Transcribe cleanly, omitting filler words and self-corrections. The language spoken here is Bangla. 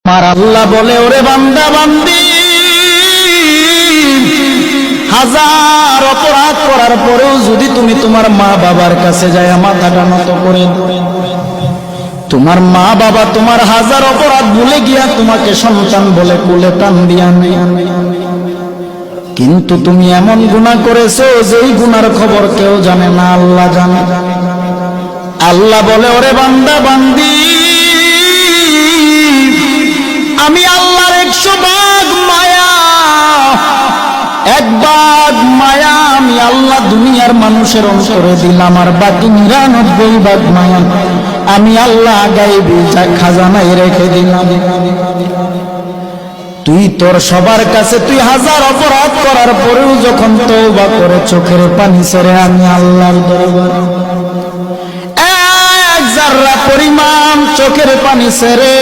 আমার আল্লাহ বলে, ওরে বান্দা বান্দি, হাজার অপরাধ করার পরেও যদি তুমি তোমার মা বাবার কাছে যায় মাথাটা নত করে, তোমার মা বাবা তোমার হাজার অপরাধ ভুলে গিয়া তোমাকে সন্তান বলে কোলে টান দিয়া নেয়, কিন্তু তুমি এমন গুনাহ করেছো যেই গুনার খবর কেউ জানে না, আল্লাহ জানে। আল্লাহ বলে, ওরে বান্দা বান্দি, আমি আল্লাহর 100 ভাগ মায়া, 1 ভাগ মায়া আমি আল্লাহ দুনিয়ার মানুষের অন্তরে দিলাম, আর বাকি 99 ভাগ মায়া আমি আল্লাহ গায়বী খাজানায় রেখে দিলাম। তুই তোর সবার কাছে তুই হাজার অপরাধ করার পরেও যখন তওবা করে চোখের পানি ছেড়ে আমি আল্লাহর দরবারে 1 জাররা পরিমাণ চোখের পানি ছেড়ে